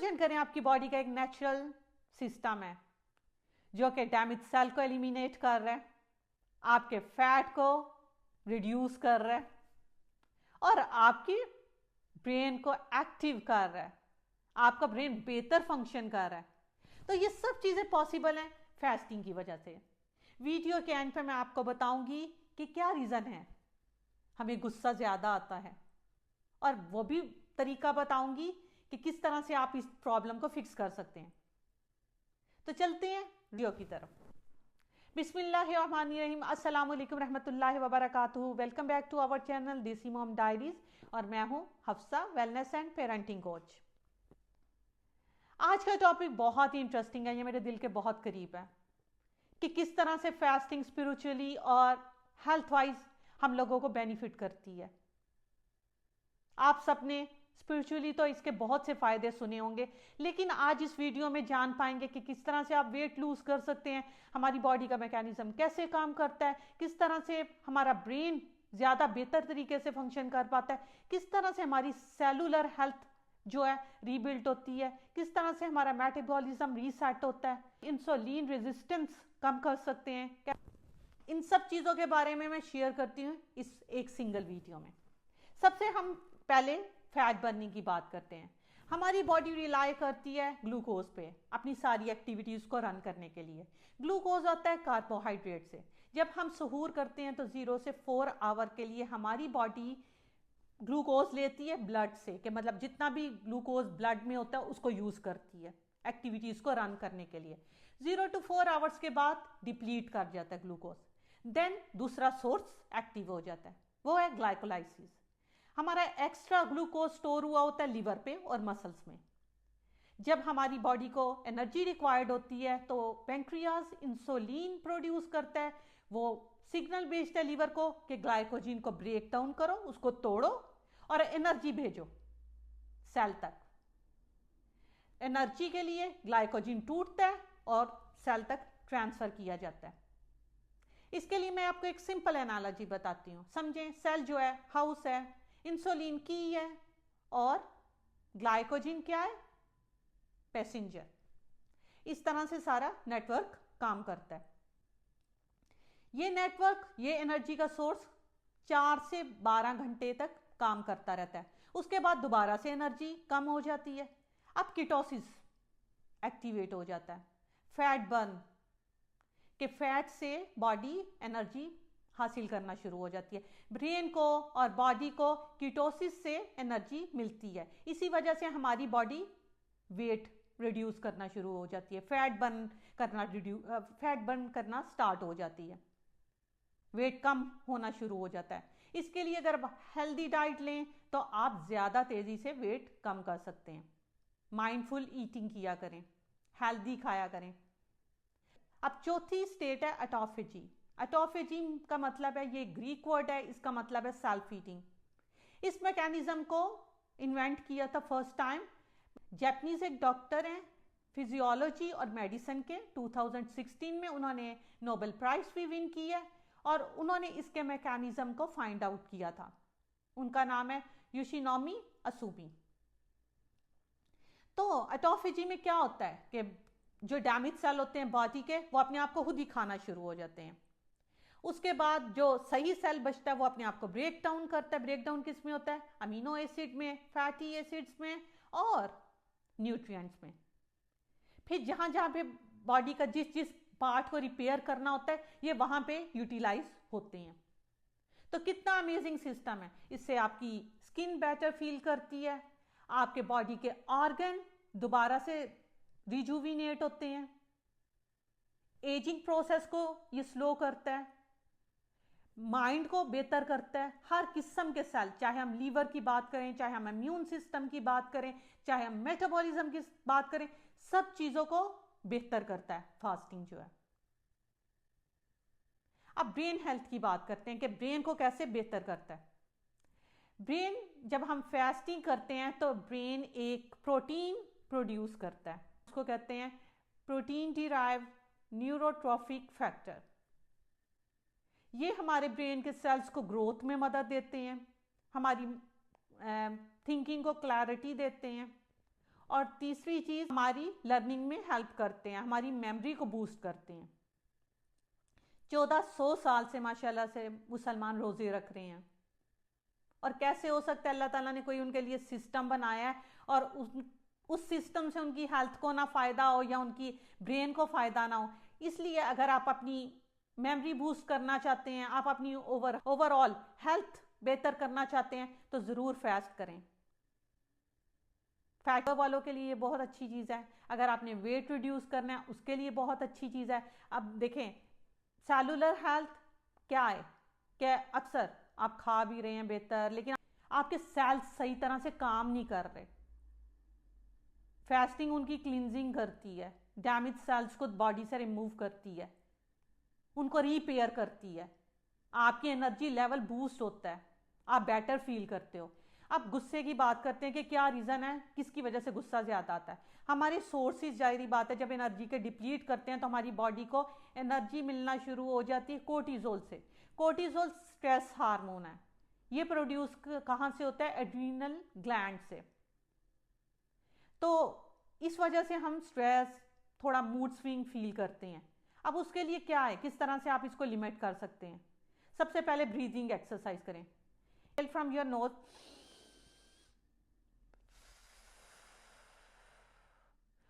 Imagine करें आपकी body का एक नेचुरल सिस्टम है जो कि डैमेज सेल को एलिमिनेट कर रहा है, आपके फैट को रिड्यूस कर रहा है और आपकी ब्रेन को एक्टिव कर रहा है, आपका ब्रेन बेहतर फंक्शन कर रहा है। तो ये सब चीज़ें पॉसिबल हैं फास्टिंग की वजह से। वीडियो के एंड पे मैं आपको बताऊंगी कि क्या रीज़न है हमें गुस्सा ज़्यादा आता है, और वो भी तरीका बताऊंगी कि किस तरह से आप इस प्रॉब्लम को फिक्स कर सकते हैं। तो चलते हैं वीडियो की तरफ। बिस्मिल्लाहिर्रहमानिर्रहीम, अस्सलाम वालेकुम रहमतुल्लाहि व बरकातुहू। Welcome back to our channel Desi Mom Diaries, और मैं हूं Hafsa, wellness and parenting coach. आज का टॉपिक बहुत ही इंटरेस्टिंग है, ये मेरे दिल के बहुत करीब है कि किस तरह से फास्टिंग स्पिरिचुअली और हेल्थ वाइज हम लोगों को बेनिफिट करती है। आप सबने स्पिरिचुअली तो इसके बहुत से फायदे सुने होंगे, लेकिन आज इस वीडियो में जान पाएंगे कि किस तरह से आप वेट लूज कर सकते हैं, हमारी बॉडी का मैकेनिज्म कैसे काम करता है, किस तरह से हमारा ब्रेन ज़्यादा बेहतर तरीके से फंक्शन कर पाता है, किस तरह से हमारी सेलुलर हेल्थ जो है रीबिल्ड होती है, किस तरह से हमारा मेटाबॉलिज्म रीसेट होता है, इंसुलिन रेजिस्टेंस कम कर सकते हैं। इन सब चीज़ों के बारे में मैं शेयर करती हूँ इस एक सिंगल वीडियो में। सबसे हम पहले फैट बर्निंग की बात करते हैं। हमारी बॉडी रिलाई करती है ग्लूकोज पे अपनी सारी एक्टिविटीज़ को रन करने के लिए। ग्लूकोज आता है कार्बोहाइड्रेट से। जब हम सहूर करते हैं तो 0 से 4 आवर के लिए हमारी बॉडी ग्लूकोज लेती है ब्लड से, कि मतलब जितना भी ग्लूकोज ब्लड में होता है उसको यूज़ करती है एक्टिविटीज़ को रन करने के लिए। 0 to 4 आवर्स के बाद डिप्लीट कर जाता है ग्लूकोज। देन दूसरा सोर्स एक्टिव हो जाता है, वो है ग्लाइकोलाइसिस। हमारा एक्स्ट्रा ग्लूकोज स्टोर हुआ होता है लिवर पे और मसल्स में। जब हमारी बॉडी को एनर्जी रिक्वायर्ड होती है तो पेंक्रियाज इंसुलिन प्रोड्यूस करता है। वो सिग्नल भेजता है लिवर को कि ग्लाइकोजन को ब्रेक डाउन करो, उसको तोड़ो और एनर्जी भेजो सेल तक। एनर्जी के लिए ग्लाइकोजन टूटता है और सेल तक ट्रांसफर किया जाता है। इसके लिए मैं आपको एक सिंपल एनालॉजी बताती हूँ, समझें। सेल जो है हाउस है, इंसुलिन की है और ग्लाइकोजन क्या है, पैसेंजर। इस तरह से सारा नेटवर्क काम करता है। ये नेटवर्क, ये एनर्जी का सोर्स 4 से 12 घंटे तक काम करता रहता है। उसके बाद दोबारा से एनर्जी कम हो जाती है। अब कीटोसिस एक्टिवेट हो जाता है, फैट बर्न के फैट से बॉडी एनर्जी हासिल करना शुरू हो जाती है। ब्रेन को और बॉडी को कीटोसिस से एनर्जी मिलती है। इसी वजह से हमारी बॉडी वेट रिड्यूस करना शुरू हो जाती है, फैट बर्न करना स्टार्ट हो जाती है, वेट कम होना शुरू हो जाता है। इसके लिए अगर आप हेल्दी डाइट लें तो आप ज़्यादा तेज़ी से वेट कम कर सकते हैं। माइंडफुल ईटिंग किया करें, हेल्दी खाया करें। अब चौथी स्टेट है ऑटोफेजी। ऑटोफेजी का मतलब है, ये ग्रीक वर्ड है, इसका मतलब है सेल्फ ईटिंग। इस मैकेनिज्म को इन्वेंट किया था फर्स्ट टाइम जापानीज एक डॉक्टर हैं फिजियोलॉजी और मेडिसिन के। 2016 में उन्होंने नोबेल प्राइज भी विन की है और उन्होंने इसके मैकेनिज्म को फाइंड आउट किया था। उनका नाम है योशिनोमी असुबी। तो ऑटोफेजी में क्या होता है कि जो डैमेज सेल होते हैं बॉडी के, वो अपने आप को खुद ही खाना शुरू हो जाते हैं। उसके बाद जो सही सेल बचता है वो अपने आप को ब्रेक डाउन करता है। ब्रेक डाउन किस में होता है? अमीनो एसिड में, फैटी एसिड्स में और न्यूट्रिएंट्स में। फिर जहां जहां पे बॉडी का जिस जिस पार्ट को रिपेयर करना होता है ये वहां पे यूटिलाइज होते हैं। तो कितना अमेजिंग सिस्टम है। इससे आपकी स्किन बेटर फील करती है, आपके बॉडी के ऑर्गन दोबारा से रिजुविनेट होते हैं, एजिंग प्रोसेस को ये स्लो करता है, माइंड को बेहतर करता है। हर किस्म के सेल, चाहे हम लीवर की बात करें, चाहे हम इम्यून सिस्टम की बात करें, चाहे हम मेटाबॉलिज्म की बात करें, सब चीजों को बेहतर करता है फास्टिंग जो है। अब ब्रेन हेल्थ की बात करते हैं कि ब्रेन को कैसे बेहतर करता है। ब्रेन, जब हम फास्टिंग करते हैं तो ब्रेन एक प्रोटीन प्रोड्यूस करता है, उसको कहते हैं प्रोटीन डिराइव्ड न्यूरोट्रॉफिक फैक्टर। ये हमारे ब्रेन के सेल्स को ग्रोथ में मदद देते हैं, हमारी थिंकिंग को क्लैरिटी देते हैं और तीसरी चीज हमारी लर्निंग में हेल्प करते हैं, हमारी मेमोरी को बूस्ट करते हैं। 1400 साल से माशाल्लाह से मुसलमान रोजे रख रहे हैं, और कैसे हो सकता है? अल्लाह ताला ने कोई उनके लिए सिस्टम बनाया है, और उस सिस्टम से उनकी हेल्थ को ना फायदा हो या उनकी ब्रेन को फायदा ना हो। इसलिए अगर आप अपनी मेमोरी बूस्ट करना चाहते हैं, आप अपनी ओवरऑल हेल्थ बेहतर करना चाहते हैं, तो ज़रूर फास्ट करें। फैट वालों के लिए ये बहुत अच्छी चीज़ है। अगर आपने वेट रिड्यूस करना है उसके लिए बहुत अच्छी चीज़ है। अब देखें, सेलुलर हेल्थ क्या है, क्या अक्सर आप खा भी रहे हैं बेहतर, लेकिन आपके सेल्स सही तरह से काम नहीं कर रहे। फास्टिंग उनकी क्लींजिंग करती है, डैमेज सेल्स को बॉडी से रिमूव करती है, उनको रिपेयर करती है, आपकी एनर्जी लेवल बूस्ट होता है, आप बेटर फील करते हो। अब गुस्से की बात करते हैं कि क्या रीज़न है, किसकी वजह से गुस्सा ज़्यादा आता है। हमारे सोर्सेज, जाहिर बात है, जब एनर्जी के डिप्लीट करते हैं तो हमारी बॉडी को एनर्जी मिलना शुरू हो जाती है कोर्टिजोल से। कोर्टिजोल स्ट्रेस हार्मोन है, ये प्रोड्यूस कहाँ से होता है? एड्रीनल ग्लैंड से। तो इस वजह से हम स्ट्रेस, थोड़ा मूड स्विंग फील करते हैं। अब उसके लिए क्या है, किस तरह से आप इसको लिमिट कर सकते हैं? सबसे पहले ब्रीदिंग एक्सरसाइज करें। फ्रॉम योर नोज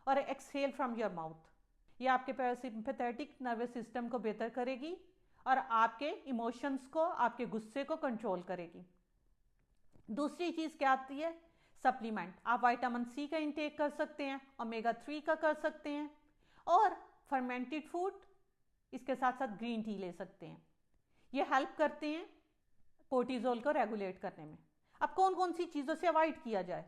और एक्सहेल फ्रॉम योर माउथ। ये आपके पैरासिम्पैथेटिक नर्वस सिस्टम को बेहतर करेगी और आपके इमोशंस को, आपके गुस्से को कंट्रोल करेगी। दूसरी चीज़ क्या आती है? सप्लीमेंट। आप विटामिन सी का इंटेक कर सकते हैं, ओमेगा 3 का कर सकते हैं, और फर्मेंटेड फूड, इसके साथ साथ ग्रीन टी ले सकते हैं। ये हेल्प करते हैं कोर्टिजोल को रेगुलेट करने में। अब कौन कौन सी चीज़ों से अवॉइड किया जाए?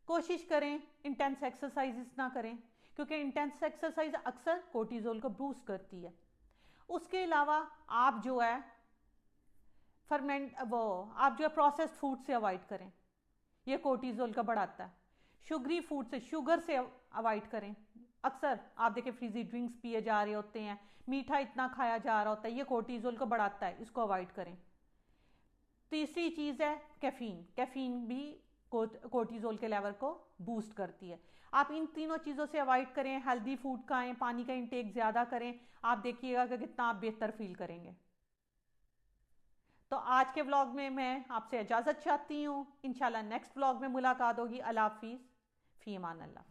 कोशिश करें इंटेंस एक्सरसाइजेस ना करें, क्योंकि इंटेंस एक्सरसाइज अक्सर कोर्टिजोल को बूस्ट करती है। उसके अलावा आप जो है आप जो है प्रोसेस्ड फूड से अवॉइड करें, ये कोर्टिजोल का बढ़ाता है। शुगरी फूड से, शुगर से अवॉइड करें। अक्सर आप देखें फ्रीजी ड्रिंक्स पिए जा रहे होते हैं, मीठा इतना खाया जा रहा होता है, ये कोर्टिजोल को बढ़ाता है, इसको अवॉइड करें। तीसरी चीज़ है कैफीन। कैफीन भी कोर्टिजोल के लेवल को बूस्ट करती है। आप इन तीनों चीज़ों से अवॉइड करें, हेल्दी फूड खाएं, पानी का इंटेक ज़्यादा करें, आप देखिएगा कि कितना आप बेहतर फील करेंगे। तो आज के व्लॉग में मैं आपसे इजाज़त चाहती हूँ। इंशाल्लाह नेक्स्ट व्लॉग में मुलाकात होगी। अल्लाह हाफिज़, फ़ी अमान अल्लाह।